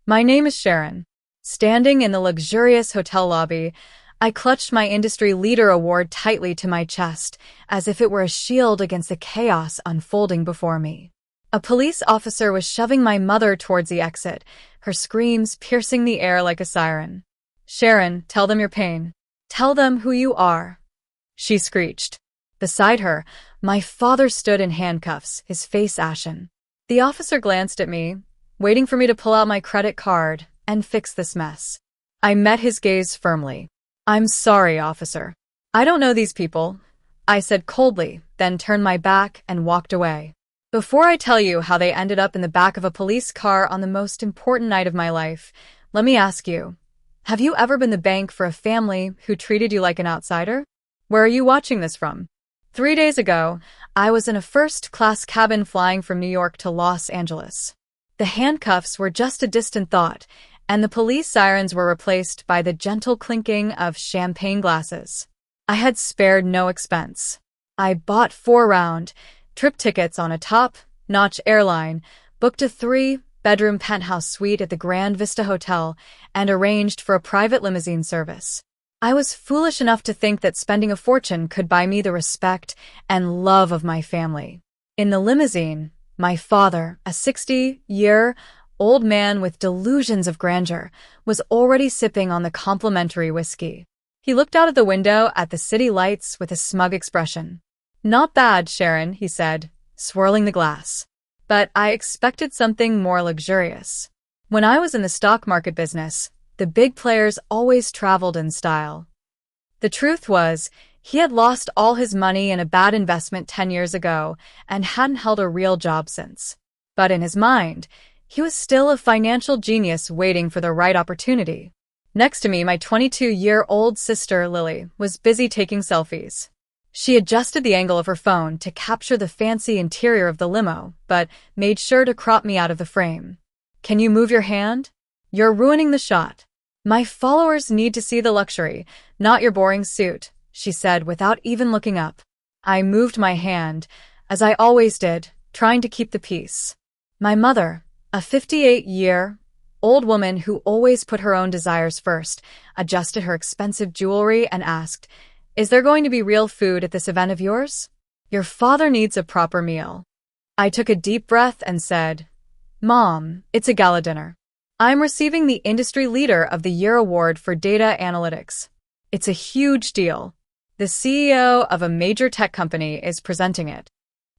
My name is Sharon. Standing in the luxurious hotel lobby, I clutched my industry leader award tightly to my chest, as if it were a shield against the chaos unfolding before me. A police officer was shoving my mother towards the exit, her screams piercing the air like a siren. "Sharon, tell them your pain. Tell them who you are," she screeched. Beside her, my father stood in handcuffs, his face ashen. The officer glanced at me, waiting for me to pull out my credit card and fix this mess. I met his gaze firmly. "I'm sorry, officer. I don't know these people," I said coldly, then turned my back and walked away. Before I tell you how they ended up in the back of a police car on the most important night of my life, let me ask you, have you ever been the bank for a family who treated you like an outsider? Where are you watching this from? 3 days ago, I was in a first-class cabin flying from New York to Los Angeles. The handcuffs were just a distant thought, and the police sirens were replaced by the gentle clinking of champagne glasses. I had spared no expense. I bought 4-round trip tickets on a top-notch airline, booked a 3-bedroom penthouse suite at the Grand Vista Hotel, and arranged for a private limousine service. I was foolish enough to think that spending a fortune could buy me the respect and love of my family. In the limousine, my father, a 60-year-old man with delusions of grandeur, was already sipping on the complimentary whiskey. He looked out of the window at the city lights with a smug expression. "Not bad, Sharon," he said, swirling the glass. "But I expected something more luxurious. When I was in the stock market business, the big players always traveled in style." The truth was, he had lost all his money in a bad investment 10 years ago and hadn't held a real job since. But in his mind, he was still a financial genius waiting for the right opportunity. Next to me, my 22-year-old sister, Lily, was busy taking selfies. She adjusted the angle of her phone to capture the fancy interior of the limo, but made sure to crop me out of the frame. "Can you move your hand? You're ruining the shot. My followers need to see the luxury, not your boring suit," she said without even looking up. I moved my hand, as I always did, trying to keep the peace. My mother, a 58-year-old woman who always put her own desires first, adjusted her expensive jewelry and asked, "Is there going to be real food at this event of yours? Your father needs a proper meal." I took a deep breath and said, "Mom, it's a gala dinner. I'm receiving the Industry Leader of the Year award for data analytics. It's a huge deal. The CEO of a major tech company is presenting it."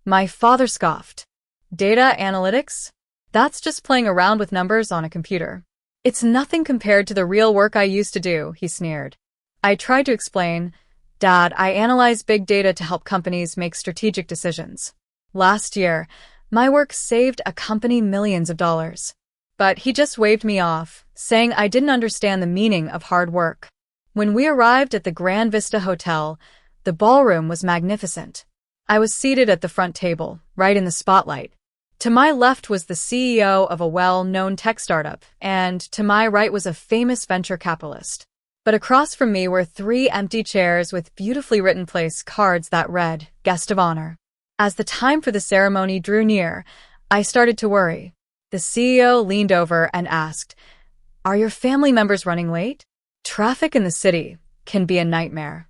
My father scoffed. "Data analytics? That's just playing around with numbers on a computer. It's nothing compared to the real work I used to do," he sneered. I tried to explain, "Dad, I analyze big data to help companies make strategic decisions. Last year, my work saved a company millions of dollars." But he just waved me off, saying I didn't understand the meaning of hard work. When we arrived at the Grand Vista Hotel, the ballroom was magnificent. I was seated at the front table, right in the spotlight. To my left was the CEO of a well-known tech startup, and to my right was a famous venture capitalist. But across from me were 3 empty chairs with beautifully written place cards that read, "Guest of Honor." As the time for the ceremony drew near, I started to worry. The CEO leaned over and asked, "Are your family members running late? Traffic in the city can be a nightmare."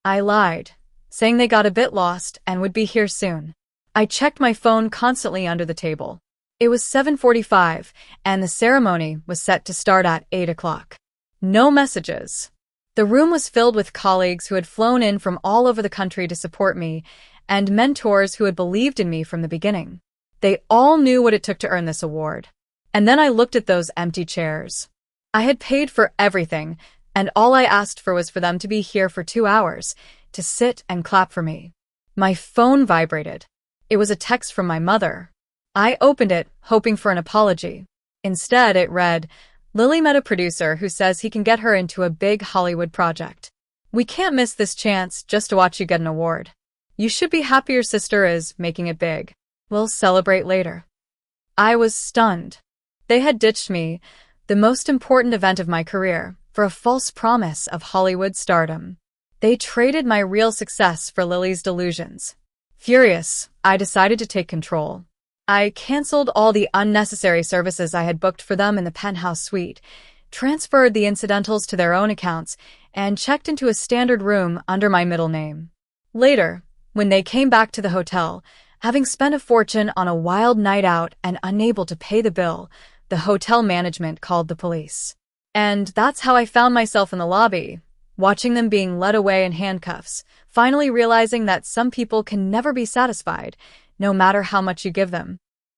I lied, saying they got a bit lost and would be here soon. I checked my phone constantly under the table. It was 7:45, and the ceremony was set to start at 8 o'clock. No messages. The room was filled with colleagues who had flown in from all over the country to support me, and mentors who had believed in me from the beginning. They all knew what it took to earn this award. And then I looked at those empty chairs. I had paid for everything, and all I asked for was for them to be here for 2 hours, to sit and clap for me. My phone vibrated. It was a text from my mother. I opened it, hoping for an apology. Instead, it read, "Lily met a producer who says he can get her into a big Hollywood project. We can't miss this chance just to watch you get an award. You should be happy your sister is making it big. We'll celebrate later." I was stunned. They had ditched me, the most important event of my career, for a false promise of Hollywood stardom. They traded my real success for Lily's delusions. Furious, I decided to take control. I canceled all the unnecessary services I had booked for them in the penthouse suite, transferred the incidentals to their own accounts, and checked into a standard room under my middle name. Later, when they came back to the hotel, having spent a fortune on a wild night out and unable to pay the bill, the hotel management called the police. And that's how I found myself in the lobby, watching them being led away in handcuffs, finally realizing that some people can never be satisfied, no matter how much you give them.